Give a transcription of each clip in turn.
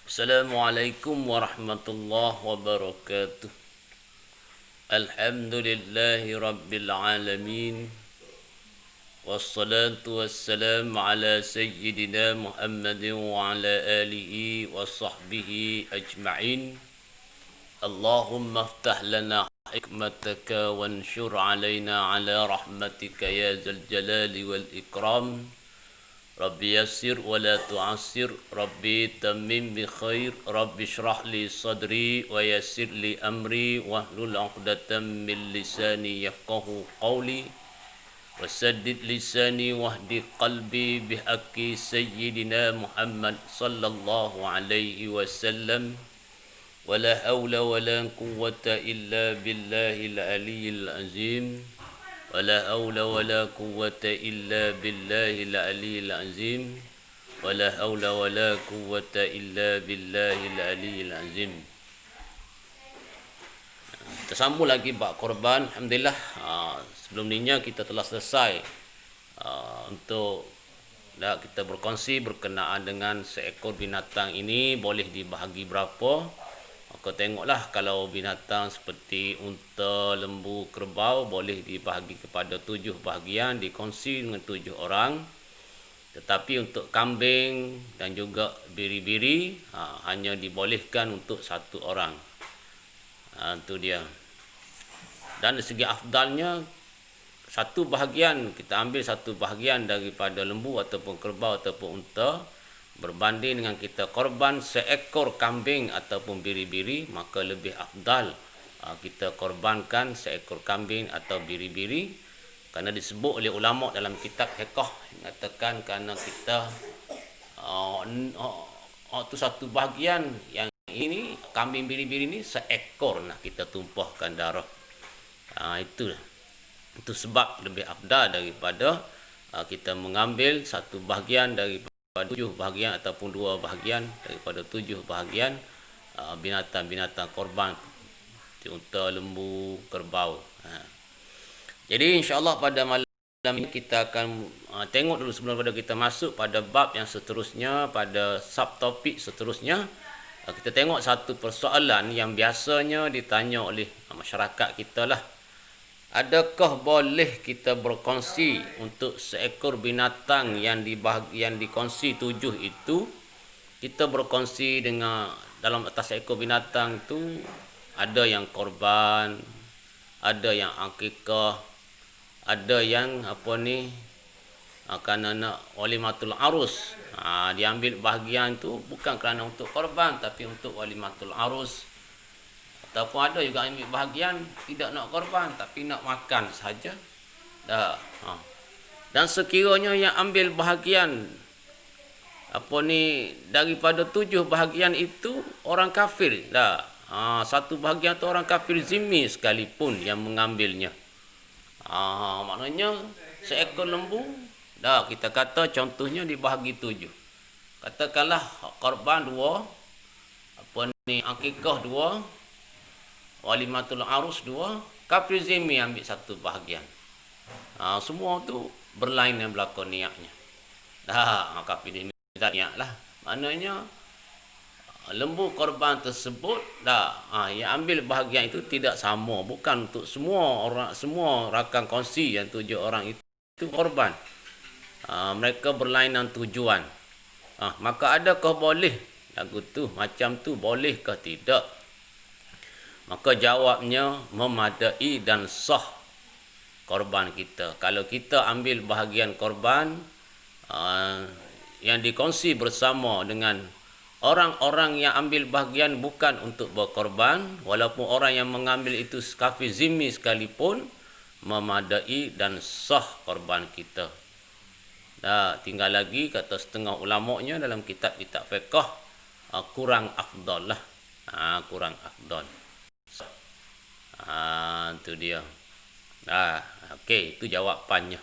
Assalamualaikum warahmatullahi wabarakatuh. Alhamdulillahi rabbil alamin. Wassalatu wassalamu ala sayyidina Muhammadin wa ala alihi wa sahbihi ajma'in. Allahumma aftah lana hikmataka wanshur alaina ala rahmatika ya zal jalali wal ikram. Rabbi yassir wa la tu'assir, Rabbi tammim bi khair, Rabbi shrah li sadri wa yassir li amri wahlul 'uqdatam min lisani yafqahu qawli wa saddid lisani wahdi qalbi bi haqqi sayyidina Muhammad sallallahu alaihi wasallam. Wa la hawla wa la quwwata illa billahil aliyyil azim. ولا حول ولا قوة إلا بالله العلي العظيم ولا حول ولا قوة إلا بالله العلي العظيم. Tersambung lagi bab korban. Alhamdulillah, sebelum ini kita telah selesai untuk kita berkongsi berkenaan dengan seekor binatang ini boleh dibahagi berapa. Kau tengoklah, kalau binatang seperti unta, lembu, kerbau boleh dibahagi kepada 7 bahagian, dikongsi dengan 7 orang. Tetapi untuk kambing dan juga biri-biri hanya dibolehkan untuk 1 orang. Itu dia. Dan dari segi afdalnya, 1 bahagian, kita ambil 1 bahagian daripada lembu ataupun kerbau ataupun unta, berbanding dengan kita korban seekor kambing ataupun biri-biri, maka lebih afdal kita korbankan seekor kambing atau biri-biri, kerana disebut oleh ulama dalam kitab fiqh mengatakan kerana kita itu 1 bahagian, yang ini kambing biri-biri ini seekor nak kita tumpahkan darah. Itu sebab lebih afdal daripada kita mengambil 1 bahagian daripada 7 bahagian ataupun 2 bahagian daripada 7 bahagian binatang-binatang korban seperti unta, lembu, kerbau. Jadi insya-Allah pada malam ini kita akan tengok dulu sebelum pada kita masuk pada bab yang seterusnya, pada subtopik seterusnya. Kita tengok satu persoalan yang biasanya ditanya oleh masyarakat kita lah. Adakah boleh kita berkongsi untuk seekor binatang yang dikongsi 7 itu, kita berkongsi dengan dalam atas seekor binatang itu ada yang korban, ada yang akikah, ada yang kerana nak walimatul arus. Diambil bahagian itu bukan kerana untuk korban tapi untuk walimatul arus. Ataupun ada juga ambil bahagian tidak nak korban tapi nak makan saja. Dan sekiranya yang ambil bahagian daripada 7 bahagian itu orang kafir, 1 bahagian itu orang kafir zimmi sekalipun yang mengambilnya. Maknanya seekor lembu, kita kata contohnya dibahagi 7. Katakanlah korban 2, akikah 2, walimatul arus 2, kafir zimmi ambil 1 bahagian. Semua tu berlain yang berlaku niatnya. Kafir zimmi tak niat lah. Maknanya lembu korban tersebut yang ambil bahagian itu tidak sama, bukan untuk semua orang, semua rakan kongsi yang 7 orang itu korban. Mereka berlainan tujuan. Maka adakah boleh lagu tu macam tu, boleh ke tidak? Maka jawabnya memadai dan sah korban kita. Kalau kita ambil bahagian korban yang dikongsi bersama dengan orang-orang yang ambil bahagian bukan untuk berkorban, walaupun orang yang mengambil itu kafir zimmi sekalipun, memadai dan sah korban kita. Tinggal lagi kata setengah ulamanya dalam kitab-kitab fiqh, kurang afdal lah. Kurang afdal. Itu dia. Okey, itu jawapannya.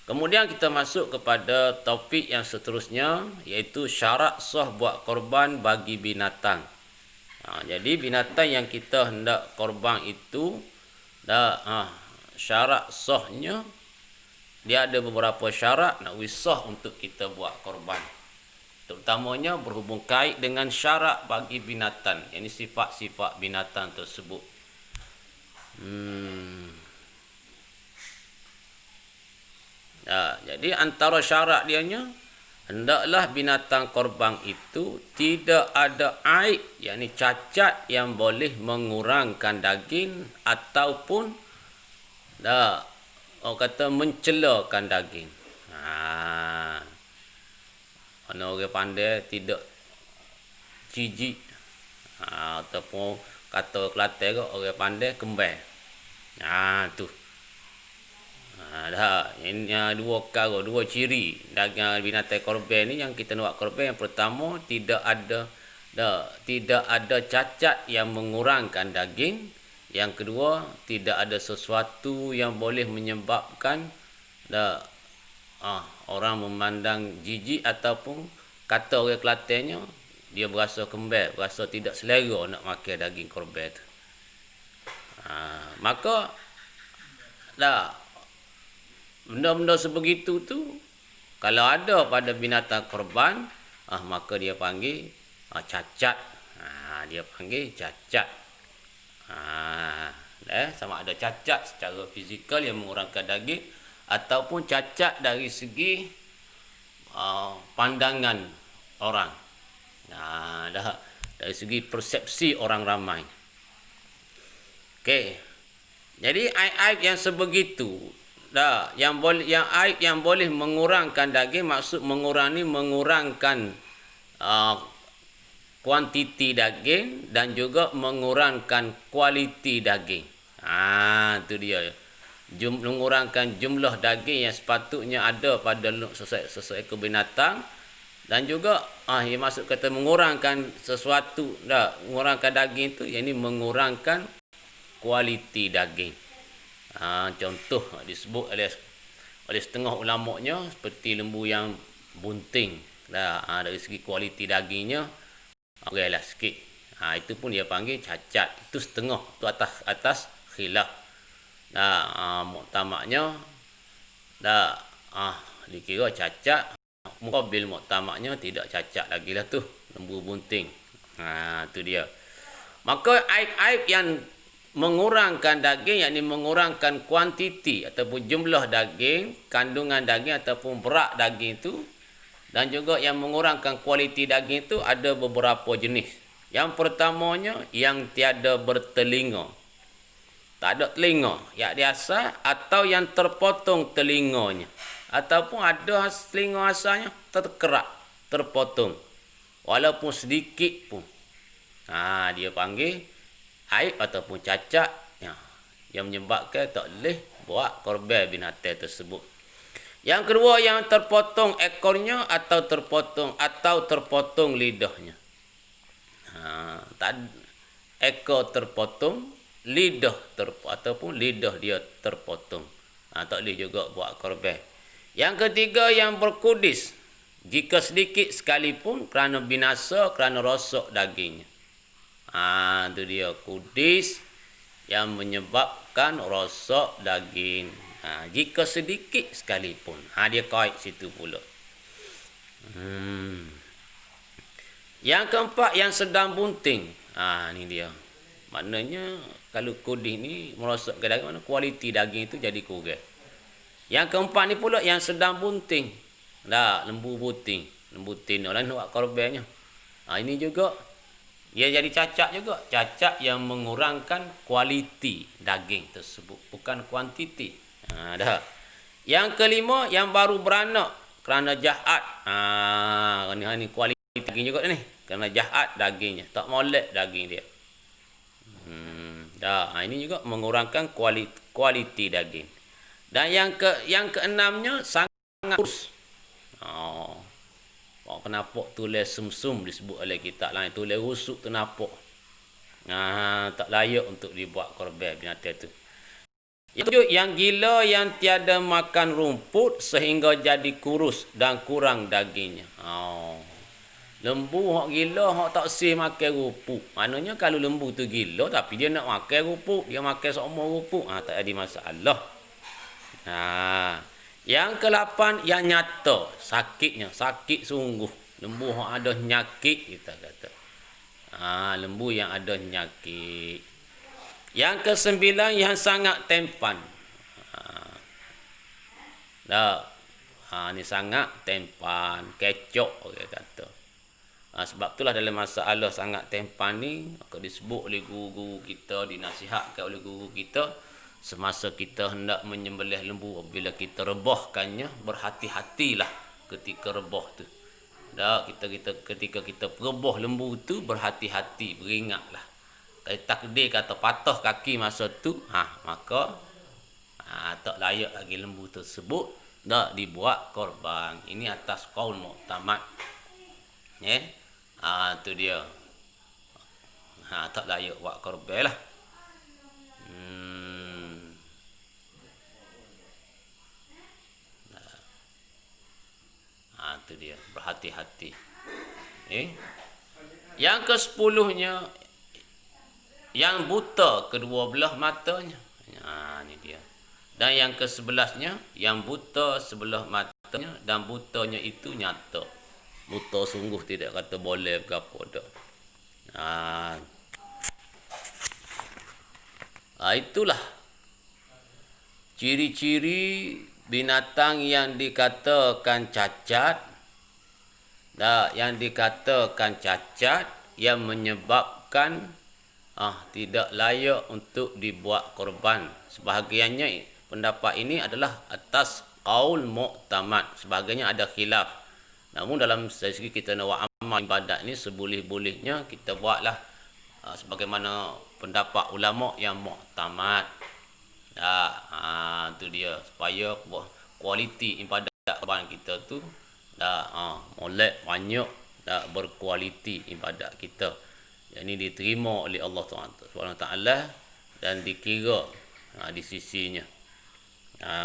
Kemudian kita masuk kepada topik yang seterusnya, iaitu syarat sah buat korban bagi binatang. Jadi binatang yang kita hendak korban itu syarat sahnya, dia ada beberapa syarat nak wisah untuk kita buat korban. terutamanya berhubung kait dengan syarak bagi binatang, yakni sifat-sifat binatang tersebut. Jadi antara syarat dianya, hendaklah binatang korban itu tidak ada aib, yakni cacat yang boleh mengurangkan daging ataupun orang kata mencelakan daging. Mana orang pandai tidak jijik, ataupun kata Kelantan ke orang pandai kembar. Tu. Ini dua ciri daging binatang korban ni yang kita nak korban. Yang pertama, tidak ada cacat yang mengurangkan daging. Yang kedua, tidak ada sesuatu yang boleh menyebabkan orang memandang jijik ataupun kata orang Kelantannya dia berasa kembar, berasa tidak selera nak makan daging korban tu. Maka benda-benda sebegitu tu kalau ada pada binatang korban, maka dia panggil cacat. Dia panggil cacat. Sama ada cacat secara fizikal yang mengurangkan daging ataupun cacat dari segi pandangan orang. Dari segi persepsi orang ramai. Okey. Jadi aib yang sebegitu yang aib yang boleh mengurangkan daging, maksud mengurangkan kuantiti daging dan juga mengurangkan kualiti daging. Itu dia. Mengurangkan jumlah daging yang sepatutnya ada pada seekor binatang, dan juga yang maksud kata mengurangkan sesuatu, mengurangkan daging itu, yakni mengurangkan kualiti daging. Contoh disebut oleh setengah ulamanya seperti lembu yang bunting. Dari segi kualiti dagingnya lah sikit. Itu pun dia panggil cacat. Itu setengah. Itu atas khilaf. Muktamaknya dikira cacat. Muqabil muktamaknya tidak cacat lagi lah tu. Lembu bunting. Itu dia. Maka aib-aib yang mengurangkan daging, yakni mengurangkan kuantiti ataupun jumlah daging, kandungan daging ataupun berat daging itu, dan juga yang mengurangkan kualiti daging itu ada beberapa jenis. Yang pertamanya, yang tiada bertelinga. Tak ada telinga, yang biasa, atau yang terpotong telinganya. Ataupun ada telinga asalnya terkerak, terpotong. Walaupun sedikit pun. Dia panggil aib ataupun cacat yang menyebabkan tak boleh buat korban binatang tersebut. Yang kedua, yang terpotong ekornya atau terpotong lidahnya. Ekor terpotong, lidah ataupun lidah dia terpotong. Tak boleh juga buat korban. Yang ketiga, yang berkudis. Jika sedikit sekalipun kerana binasa, kerana rosak dagingnya. Itu dia, kudis yang menyebabkan rosak daging. Jika sedikit sekalipun. Dia kait situ pula. Yang keempat, yang sedang bunting. Ni dia. Maknanya kalau kudis ni merosakkan daging, mana kualiti daging itu jadi kurang. Yang keempat ni pula yang sedang bunting. Lembu bunting. Lembu tin orang nak buat korbannya. Ini juga dia jadi cacat juga. Cacat yang mengurangkan kualiti daging tersebut, bukan kuantiti. Yang kelima, yang baru beranak kerana jahat. Ini kualiti daging juga ni. Kerana jahat dagingnya, tak molek daging dia. Ini juga mengurangkan kualiti daging. Dan yang keenamnya sangat kurus. Kenapa tulis sumsum disebut oleh kitab lain, tulis rusuk ternapak. Tak layak untuk dibuat korban binatang itu. Yang gila yang tiada makan rumput sehingga jadi kurus dan kurang dagingnya. Lembu hak gila, hak tak sih makan rumput. Maknanya kalau lembu tu gila tapi dia nak makan rumput, dia makan semua rumput, tak ada masalah. Yang ke-8, yang nyata sakitnya, sakit sungguh. Lembu yang ada nyakit kita kata. Lembu yang ada nyakit. Yang kesembilan yang sangat tempan. Ni sangat tempan, kecok orang kata. Sebab itulah dalam masalah sangat tempan ni, maka disebut oleh guru-guru kita, dinasihatkan oleh guru kita, semasa kita hendak menyembelih lembu, apabila kita rebahkannya, berhati-hatilah ketika rebah tu. Ketika kita rebah lembu tu, berhati-hati, beringatlah. Kalau takdir kata patah kaki masa tu, maka tak layak lagi lembu tersebut dah dibuat korban. Ini atas qaul muktamad. Tu dia. Tak layak buat korban lah. Tu dia, berhati-hati. Yang ke-10-nya yang buta kedua belah matanya. Ni dia. Dan yang ke-11-nya yang buta sebelah matanya dan butanya itu nyata. Buta sungguh, tidak kata boleh ke apa dak. Itulah ciri-ciri binatang yang dikatakan cacat. Yang dikatakan cacat yang menyebabkan tidak layak untuk dibuat korban. Sebahagiannya pendapat ini adalah atas qaul muktamad. Sebahagiannya ada khilaf. Namun dalam segi kita nak buat amal ibadat ni, seboleh-bolehnya kita buatlah sebagaimana pendapat ulama yang muktamad. Tu dia, supaya kualiti ibadat korban kita tu molek banyak, berkualiti ibadat kita. Yang ini diterima oleh Allah SWT dan dikira di sisinya.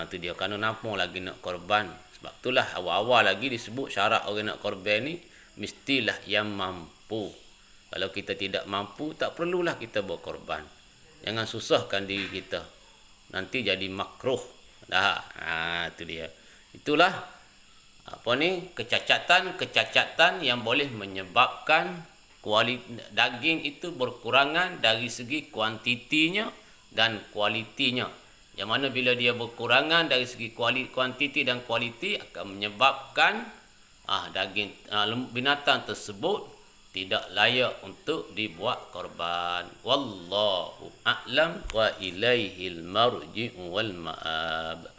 Itu dia, kerana nampak lagi nak korban. Sebab itulah awal-awal lagi disebut syarat orang nak korban ni mestilah yang mampu. Kalau kita tidak mampu, tak perlulah kita berkorban. Jangan susahkan diri kita, nanti jadi makruh. Itu dia. Itulah kecacatan yang boleh menyebabkan daging itu berkurangan dari segi kuantitinya dan kualitinya. Yang mana bila dia berkurangan dari segi kuantiti dan kualiti, akan menyebabkan daging binatang tersebut tidak layak untuk dibuat korban. Wallahu a'lam wa ilaihil marji'u wal ma'ab.